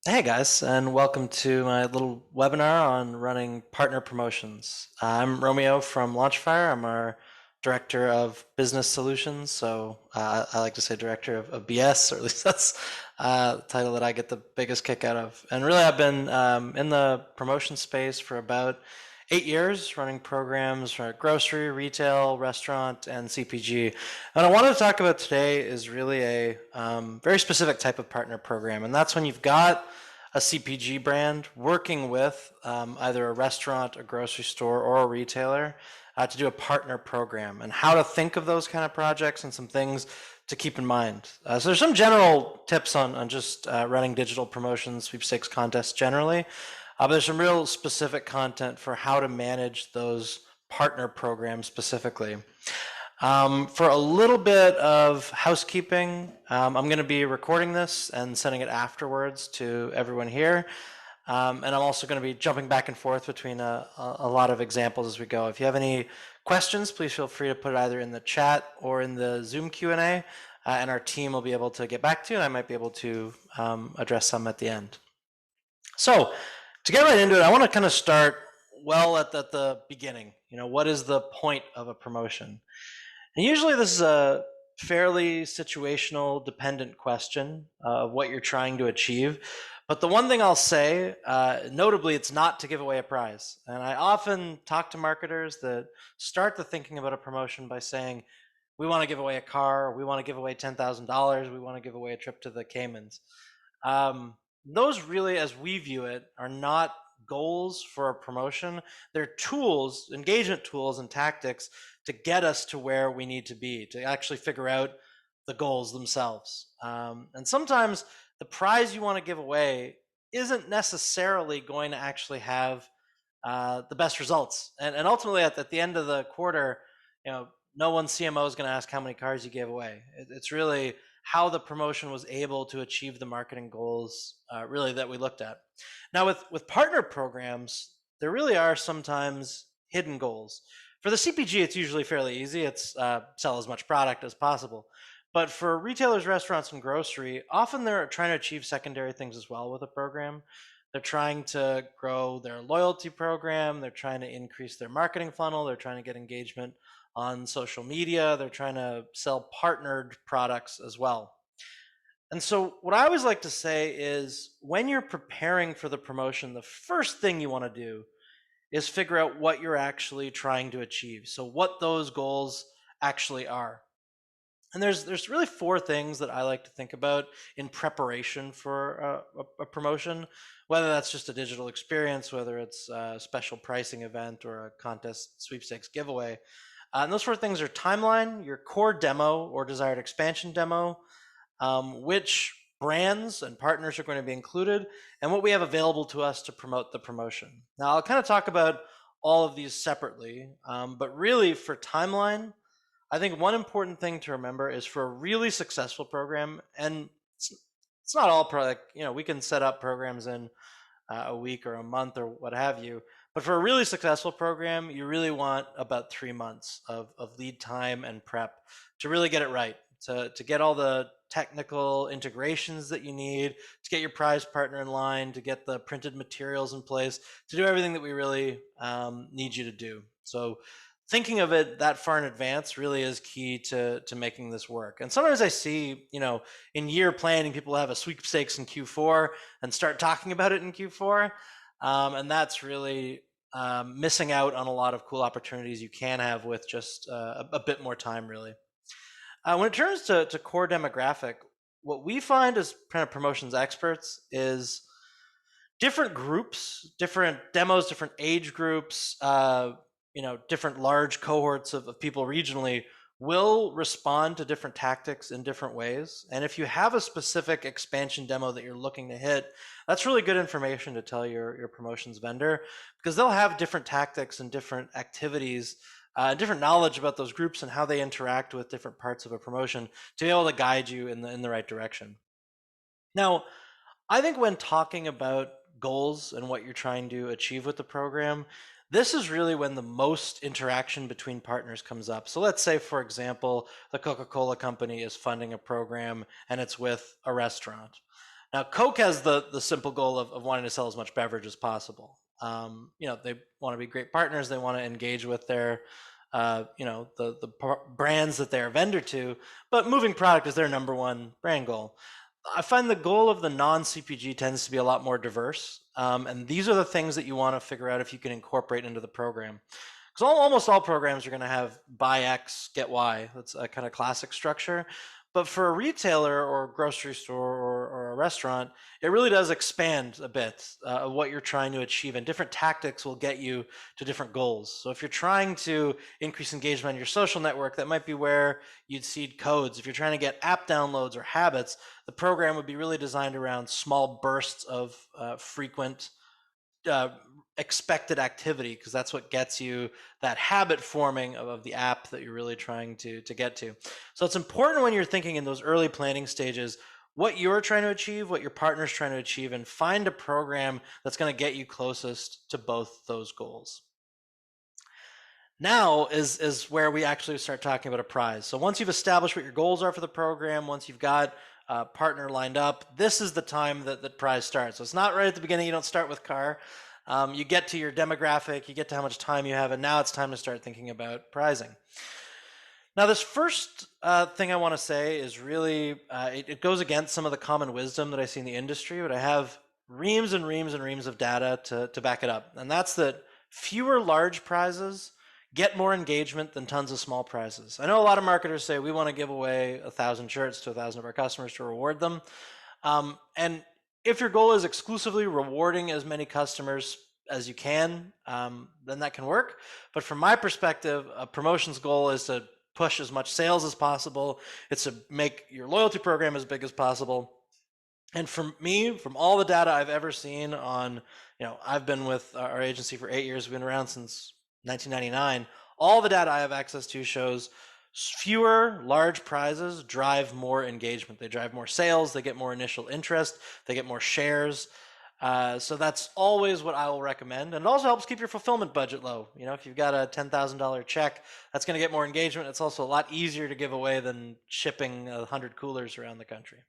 Hey guys, and welcome to my little webinar on running partner promotions. I'm Romeo from Launchfire. I'm our director of business solutions. I like to say director of BS, or at least that's the title that I get the biggest kick out of. And really, I've been in the promotion space for about 8 years, running programs for grocery, retail, restaurant, and CPG. What I wanted to talk about today is really a very specific type of partner program, and that's when you've got a CPG brand working with either a restaurant, a grocery store, or a retailer to do a partner program, and how to think of those kind of projects and some things to keep in mind. So there's some general tips on just running digital promotions, sweepstakes contests generally, but there's some real specific content for how to manage those partner programs specifically. For a little bit of housekeeping, I'm going to be recording this and sending it afterwards to everyone here. And I'm also going to be jumping back and forth between a lot of examples as we go. If you have any questions, please feel free to put it either in the chat or in the Zoom Q&A, and our team will be able to get back to you, and I might be able to address some at the end. So to get right into it, I want to kind of start well at the beginning. What is the point of a promotion? And usually this is a fairly situational dependent question of what you're trying to achieve. But the one thing I'll say, notably, it's not to give away a prize. And I often talk to marketers that start the thinking about a promotion by saying, we want to give away a car, we want to give away $10,000, we want to give away a trip to the Caymans. Those really, as we view it, are not goals for a promotion. They're tools, engagement tools and tactics to get us to where we need to be, to actually figure out the goals themselves. And sometimes the prize you want to give away isn't necessarily going to actually have the best results. And ultimately, at the end of the quarter, no one CMO is going to ask how many cars you gave away. It's really how the promotion was able to achieve the marketing goals, really, that we looked at. Now, with partner programs, there really are sometimes hidden goals. For the CPG, it's usually fairly easy. It's sell as much product as possible. But for retailers, restaurants, and grocery, often they're trying to achieve secondary things as well with a program. They're trying to grow their loyalty program. They're trying to increase their marketing funnel. They're trying to get engagement on social media. They're trying to sell partnered products as well. And so, what I always like to say is when you're preparing for the promotion, the first thing you want to do is figure out what you're actually trying to achieve. So, what those goals actually are. And there's really four things that I like to think about in preparation for a promotion, whether that's just a digital experience, whether it's a special pricing event or a contest sweepstakes giveaway. And those four things are timeline, your core demo or desired expansion demo, which brands and partners are going to be included, and what we have available to us to promote the promotion. Now, I'll kind of talk about all of these separately, but really for timeline, I think one important thing to remember is for a really successful program, and it's not all we can set up programs in a week or a month or what have you. But for a really successful program, you really want about 3 months of lead time and prep to really get it right, to get all the technical integrations that you need, to get your prize partner in line, to get the printed materials in place, to do everything that we really need you to do. So thinking of it that far in advance really is key to making this work. And sometimes I see, in year planning, people have a sweepstakes in Q4 and start talking about it in Q4. And that's really missing out on a lot of cool opportunities you can have with just a bit more time, really. When it turns to core demographic, what we find as kind of promotions experts is different groups, different demos, different age groups, different large cohorts of people regionally will respond to different tactics in different ways. And if you have a specific expansion demo that you're looking to hit, that's really good information to tell your promotions vendor, because they'll have different tactics and different activities, different knowledge about those groups and how they interact with different parts of a promotion to be able to guide you in the right direction. Now, I think when talking about goals and what you're trying to achieve with the program, this is really when the most interaction between partners comes up. So let's say, for example, the Coca-Cola company is funding a program and it's with a restaurant. Now, Coke has the simple goal of wanting to sell as much beverage as possible. They want to be great partners. They want to engage with their, the brands that they're a vendor to. But moving product is their number one brand goal. I find the goal of the non-CPG tends to be a lot more diverse, and these are the things that you want to figure out if you can incorporate into the program. Because almost all programs are going to have buy X, get Y. That's a kind of classic structure. But for a retailer or a grocery store or a restaurant, it really does expand a bit of what you're trying to achieve, and different tactics will get you to different goals. So if you're trying to increase engagement on your social network, that might be where you'd seed codes. If you're trying to get app downloads or habits, the program would be really designed around small bursts of frequent uh, expected activity, because that's what gets you that habit forming of the app that you're really trying to get to. So it's important when you're thinking in those early planning stages what you're trying to achieve, what your partner's trying to achieve, and find a program that's going to get you closest to both those goals. Now is where we actually start talking about a prize. So once you've established what your goals are for the program, once you've got a partner lined up, this is the time that the prize starts. So it's not right at the beginning. You don't start with car. You get to your demographic, you get to how much time you have, and now it's time to start thinking about pricing. Now, this first thing I want to say is really, it goes against some of the common wisdom that I see in the industry, but I have reams and reams and reams of data to back it up. And that's that fewer large prizes get more engagement than tons of small prizes. I know a lot of marketers say we want to give away 1,000 shirts to 1,000 of our customers to reward them. And if your goal is exclusively rewarding as many customers as you can, then that can work. But from my perspective, a promotions goal is to push as much sales as possible. It's to make your loyalty program as big as possible. And for me, from all the data I've ever seen on, I've been with our agency for 8 years. We've been around since 1999. All the data I have access to shows fewer large prizes drive more engagement. They drive more sales. They get more initial interest. They get more shares. So that's always what I will recommend. And it also helps keep your fulfillment budget low. If you've got a $10,000 check, that's going to get more engagement. It's also a lot easier to give away than shipping 100 coolers around the country.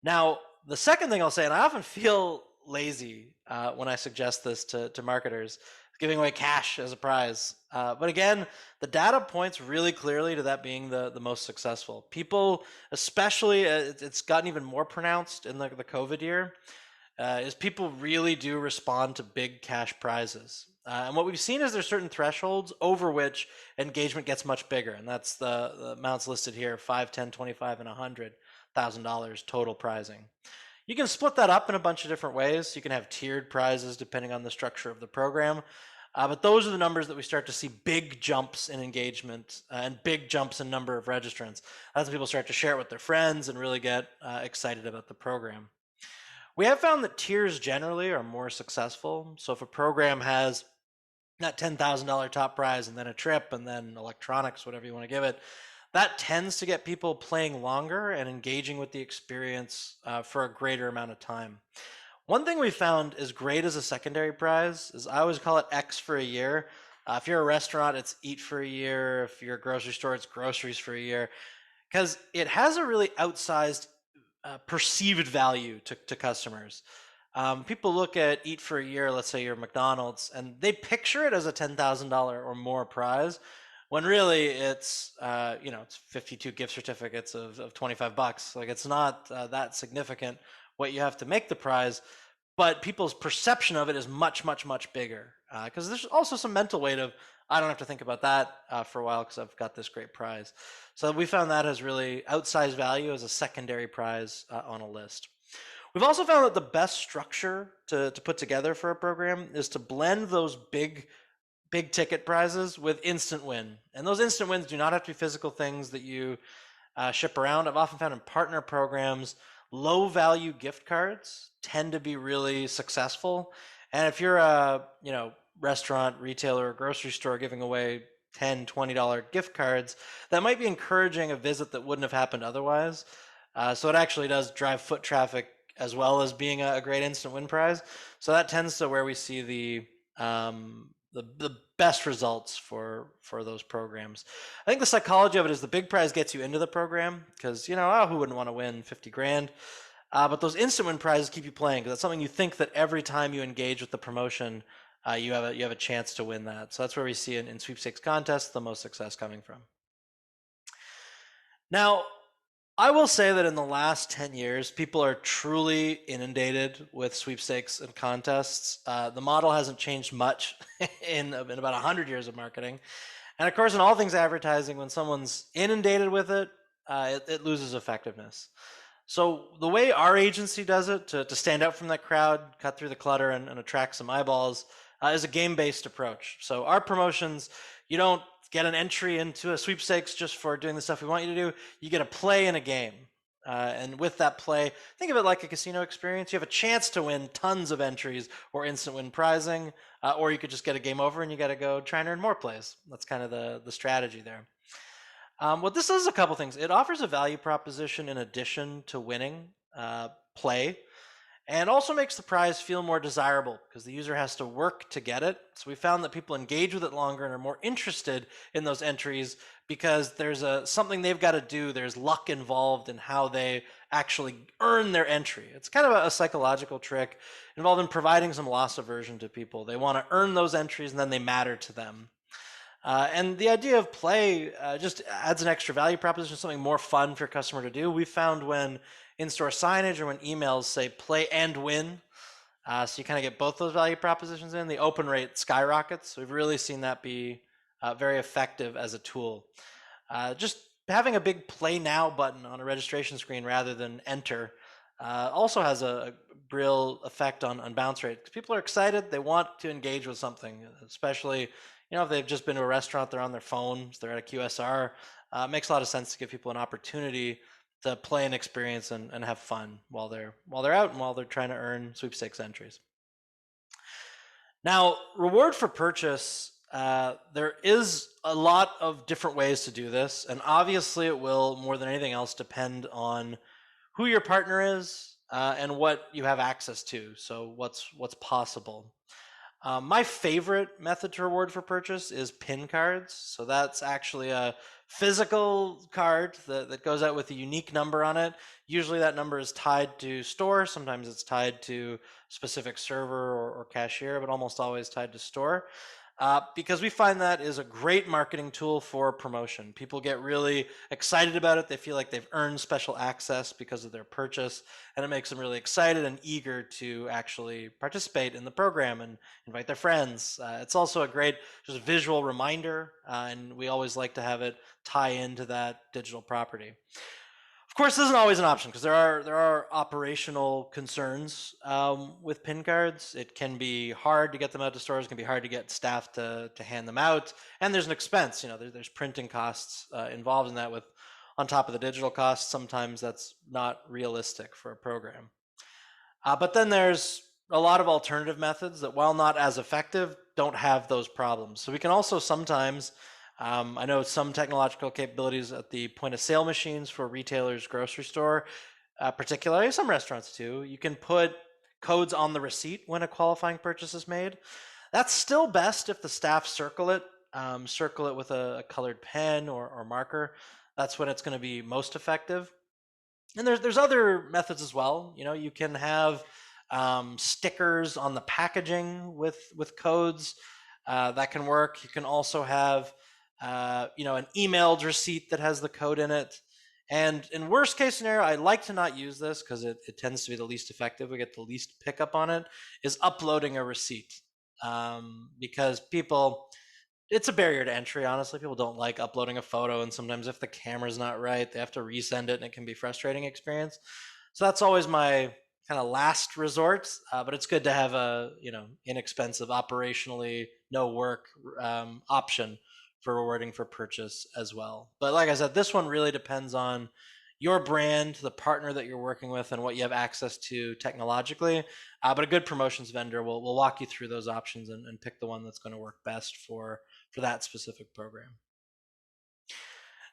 Now, the second thing I'll say, and I often feel lazy when I suggest this to marketers, giving away cash as a prize. But again, the data points really clearly to that being the most successful. People, especially, it's gotten even more pronounced in the COVID year, is people really do respond to big cash prizes. And what we've seen is there's certain thresholds over which engagement gets much bigger. And that's the amounts listed here, 5, 10, 25, and $100,000 total pricing. You can split that up in a bunch of different ways. You can have tiered prizes depending on the structure of the program. But those are the numbers that we start to see big jumps in engagement and big jumps in number of registrants. That's when people start to share it with their friends and really get excited about the program. We have found that tiers generally are more successful. So if a program has that $10,000 top prize and then a trip and then electronics, whatever you want to give it, that tends to get people playing longer and engaging with the experience for a greater amount of time. One thing we found is great as a secondary prize is I always call it X for a year. If you're a restaurant, it's eat for a year. If you're a grocery store, it's groceries for a year. Because it has a really outsized perceived value to customers. People look at eat for a year, let's say you're McDonald's, and they picture it as a $10,000 or more prize, when really it's it's 52 gift certificates of $25. Like, it's not that significant what you have to make the prize, but people's perception of it is much, much, much bigger. Because there's also some mental weight of, I don't have to think about that for a while because I've got this great prize. So we found that has really outsized value as a secondary prize on a list. We've also found that the best structure to put together for a program is to blend those big ticket prizes with instant win. And those instant wins do not have to be physical things that you ship around. I've often found in partner programs, low value gift cards tend to be really successful. And if you're a restaurant, retailer, or grocery store giving away $10, $20 gift cards, that might be encouraging a visit that wouldn't have happened otherwise. So it actually does drive foot traffic as well as being a great instant win prize. So that tends to where we see the best results for those programs. I think the psychology of it is the big prize gets you into the program because, who wouldn't want to win 50 grand? But those instant win prizes keep you playing because that's something you think that every time you engage with the promotion, you have a chance to win that. So that's where we see in sweepstakes contests the most success coming from. Now, I will say that in the last 10 years, people are truly inundated with sweepstakes and contests. The model hasn't changed much in about 100 years of marketing. And of course, in all things advertising, when someone's inundated with it, it loses effectiveness. So the way our agency does it to stand out from that crowd, cut through the clutter, and attract some eyeballs is a game-based approach. So our promotions, you don't get an entry into a sweepstakes just for doing the stuff we want you to do. You get a play in a game. And with that play, think of it like a casino experience. You have a chance to win tons of entries or instant win prizing, or you could just get a game over and you got to go try and earn more plays. That's kind of the strategy there. What this does is a couple things. It offers a value proposition in addition to winning play, and also makes the prize feel more desirable because the user has to work to get it. So we found that people engage with it longer and are more interested in those entries because there's something they've got to do. There's luck involved in how they actually earn their entry. It's kind of a psychological trick involved in providing some loss aversion to people. They want to earn those entries and then they matter to them. And the idea of play just adds an extra value proposition, something more fun for a customer to do. We found when in-store signage or when emails say play and win, so you kind of get both those value propositions in, the open rate skyrockets. So we've really seen that be very effective as a tool. Just having a big play now button on a registration screen rather than enter also has a real effect on bounce rate. Because people are excited, they want to engage with something, especially if they've just been to a restaurant, they're on their phones, they're at a QSR. It makes a lot of sense to give people an opportunity to play an experience and have fun while they're out and while they're trying to earn sweepstakes entries. Now, reward for purchase, there is a lot of different ways to do this, and obviously it will, more than anything else, depend on who your partner is and what you have access to, so what's possible. My favorite method to reward for purchase is pin cards. So that's actually a physical card that goes out with a unique number on it. Usually that number is tied to store. Sometimes it's tied to specific server or cashier, but almost always tied to store. Because we find that is a great marketing tool for promotion. People get really excited about it. They feel like they've earned special access because of their purchase, and it makes them really excited and eager to actually participate in the program and invite their friends. It's also a great just visual reminder, and we always like to have it tie into that digital property. Of course, this isn't always an option because there are operational concerns with pin cards. It can be hard to get them out to stores. It can be hard to get staff to hand them out, and there's an expense. There's printing costs involved in that. With on top of the digital costs, sometimes that's not realistic for a program. But then there's a lot of alternative methods that, while not as effective, don't have those problems. So we can also sometimes I know some technological capabilities at the point of sale machines for retailers, grocery store, particularly some restaurants too. You can put codes on the receipt when a qualifying purchase is made. That's still best if the staff circle it with a colored pen or marker. That's when it's going to be most effective. And there's other methods as well. You can have stickers on the packaging with codes that can work. You can also have an emailed receipt that has the code in it. And in worst case scenario, I like to not use this because it tends to be the least effective. We get the least pickup on it, is uploading a receipt. Because it's a barrier to entry, honestly. People don't like uploading a photo, and sometimes if the camera's not right, they have to resend it, and it can be a frustrating experience. So that's always my kind of last resort, but it's good to have a inexpensive, operationally no work option for rewarding for purchase as well. But like I said, this one really depends on your brand, the partner that you're working with, and what you have access to technologically. But a good promotions vendor will walk you through those options and pick the one that's going to work best for that specific program.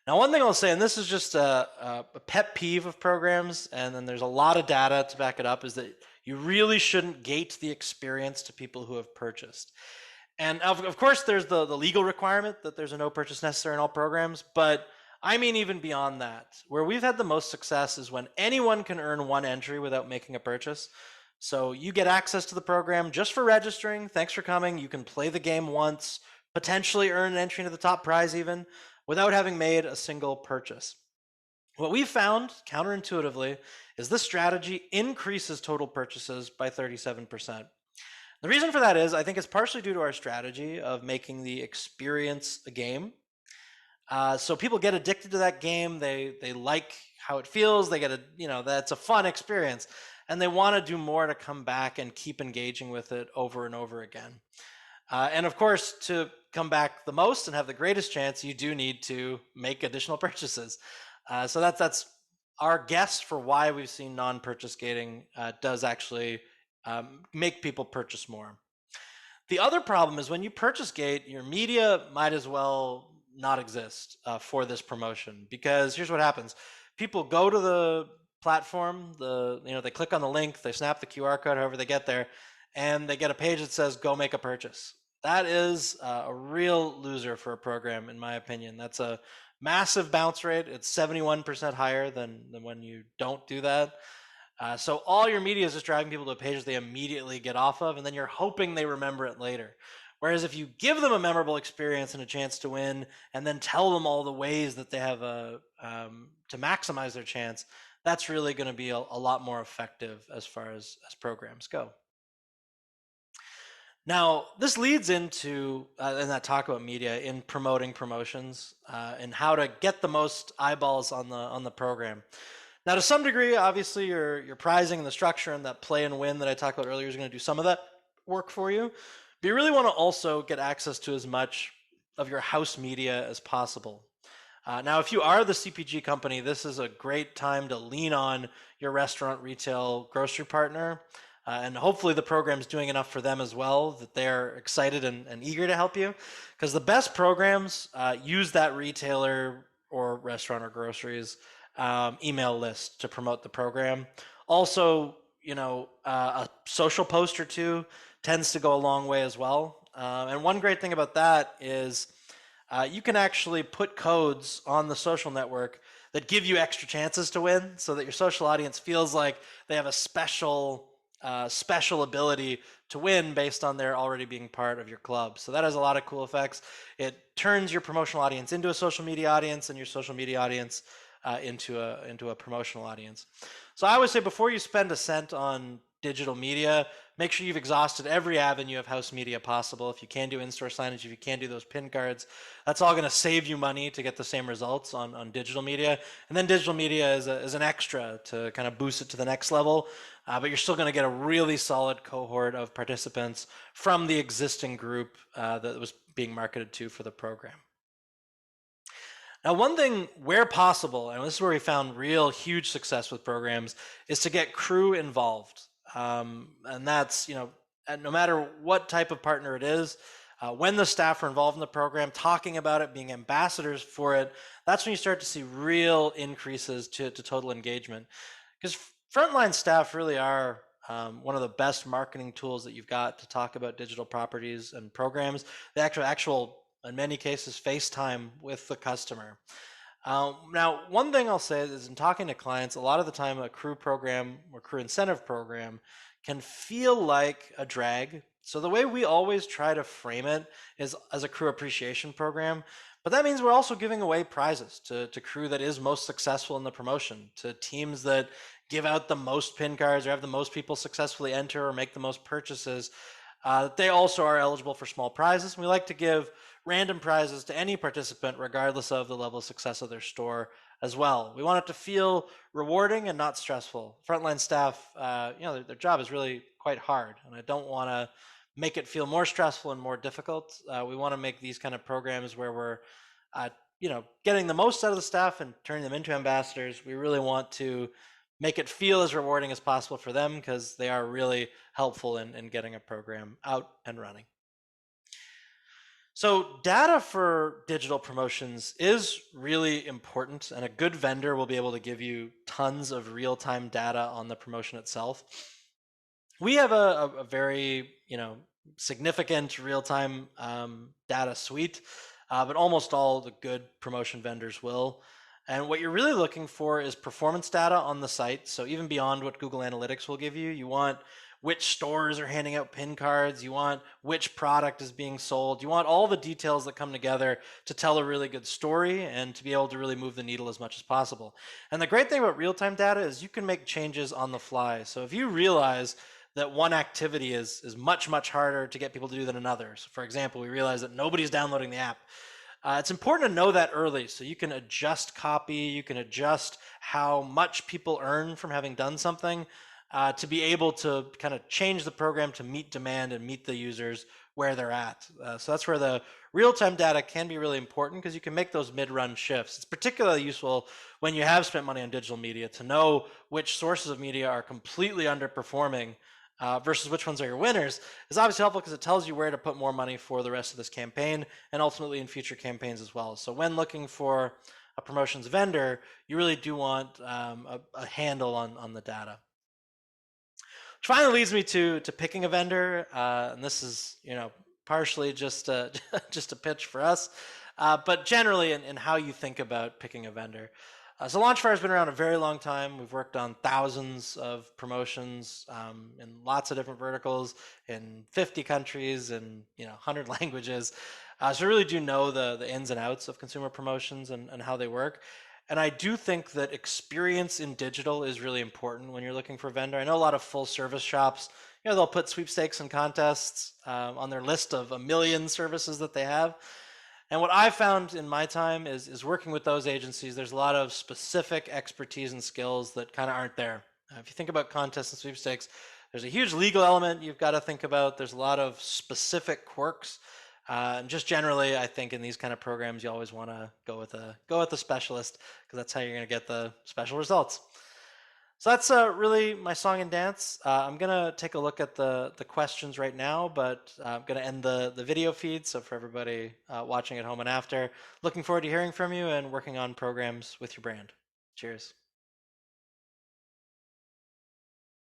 Now, one thing I'll say, and this is just a pet peeve of programs, and then there's a lot of data to back it up, is that you really shouldn't gate the experience to people who have purchased. And of course, there's the legal requirement that there's a no purchase necessary in all programs, but I mean, even beyond that, where we've had the most success is when anyone can earn one entry without making a purchase. So you get access to the program just for registering. Thanks for coming. You can play the game once, potentially earn an entry into the top prize even, without having made a single purchase. What we found counterintuitively is this strategy increases total purchases by 37%. The reason for that is I think it's partially due to our strategy of making the experience a game. So people get addicted to that game. They like how it feels. They get that's a fun experience, and they want to do more to come back and keep engaging with it over and over again. And of course, to come back the most and have the greatest chance, you do need to make additional purchases. So that's our guess for why we've seen non-purchase gating does actually make people purchase more. The other problem is when you purchase gate, your media might as well not exist for this promotion, because here's what happens: people go to the platform, they click on the link, they snap the QR code, however they get there, and they get a page that says "Go make a purchase." That is a real loser for a program, in my opinion. That's a massive bounce rate. It's 71% higher than when you don't do that. So all your media is just driving people to a page they immediately get off of, and then you're hoping they remember it later. Whereas if you give them a memorable experience and a chance to win, and then tell them all the ways that they have to maximize their chance, that's really going to be a lot more effective as far as programs go. Now, this leads into in that talk about media in promoting promotions and how to get the most eyeballs on the program. Now, to some degree, obviously, your pricing and the structure and that play and win that I talked about earlier is going to do some of that work for you. But you really want to also get access to as much of your house media as possible. Now, if you are the CPG company, this is a great time to lean on your restaurant, retail, grocery partner. And hopefully the program's doing enough for them as well that they're excited and eager to help you. Because the best programs use that retailer or restaurant or groceries email list to promote the program. Also, a social post or two tends to go a long way as well. And one great thing about that is you can actually put codes on the social network that give you extra chances to win, so that your social audience feels like they have a special ability to win based on their already being part of your club. So that has a lot of cool effects. It turns your promotional audience into a social media audience, and your social media audience into a promotional audience. So I always say, before you spend a cent on digital media, make sure you've exhausted every avenue of house media possible. If you can do in-store signage, if you can do those pin cards, that's all going to save you money to get the same results on digital media. And then digital media is an extra to kind of boost it to the next level. But you're still going to get a really solid cohort of participants from the existing group that was being marketed to for the program. Now, one thing where possible, and this is where we found real huge success with programs, is to get crew involved. And that's, no matter what type of partner it is, when the staff are involved in the program, talking about it, being ambassadors for it, that's when you start to see real increases to total engagement. Because frontline staff really are one of the best marketing tools that you've got to talk about digital properties and programs. The actual in many cases, FaceTime with the customer. Now, one thing I'll say is, in talking to clients, a lot of the time a crew program or crew incentive program can feel like a drag. So the way we always try to frame it is as a crew appreciation program. But that means we're also giving away prizes to crew that is most successful in the promotion, to teams that give out the most pin cards or have the most people successfully enter or make the most purchases. They also are eligible for small prizes. We like to give random prizes to any participant, regardless of the level of success of their store as well. We want it to feel rewarding and not stressful. Frontline staff, their job is really quite hard, and I don't want to make it feel more stressful and more difficult. We want to make these kind of programs where we're, getting the most out of the staff and turning them into ambassadors. We really want to make it feel as rewarding as possible for them, because they are really helpful in getting a program out and running. So data for digital promotions is really important, and a good vendor will be able to give you tons of real-time data on the promotion itself. We have a very significant real-time data suite. but almost all the good promotion vendors will. And what you're really looking for is performance data on the site. So even beyond what Google Analytics will give you, you want which stores are handing out pin cards, you want which product is being sold, you want all the details that come together to tell a really good story and to be able to really move the needle as much as possible. And the great thing about real-time data is you can make changes on the fly. So if you realize that one activity is much, much harder to get people to do than another. So for example, we realize that nobody's downloading the app. It's important to know that early so you can adjust copy, you can adjust how much people earn from having done something to be able to kind of change the program to meet demand and meet the users where they're at. So that's where the real-time data can be really important because you can make those mid-run shifts. It's particularly useful when you have spent money on digital media to know which sources of media are completely underperforming versus which ones are your winners is obviously helpful because it tells you where to put more money for the rest of this campaign and ultimately in future campaigns as well. So when looking for a promotions vendor, you really do want a handle on the data. Which finally leads me to picking a vendor, and this is partially just just a pitch for us, but generally in how you think about picking a vendor. So Launchfire has been around a very long time. We've worked on thousands of promotions in lots of different verticals in 50 countries and 100 languages. So we really do know the ins and outs of consumer promotions and how they work. And I do think that experience in digital is really important when you're looking for a vendor. I know a lot of full service shops, they'll put sweepstakes and contests on their list of a million services that they have. And what I've found in my time is working with those agencies, there's a lot of specific expertise and skills that kind of aren't there. If you think about contests and sweepstakes, there's a huge legal element you've got to think about. There's a lot of specific quirks. And just generally, I think in these kind of programs, you always want to go with a specialist because that's how you're going to get the special results. So that's really my song and dance. I'm gonna take a look at the questions right now, but I'm gonna end the video feed. So for everybody watching at home and after, looking forward to hearing from you and working on programs with your brand. Cheers.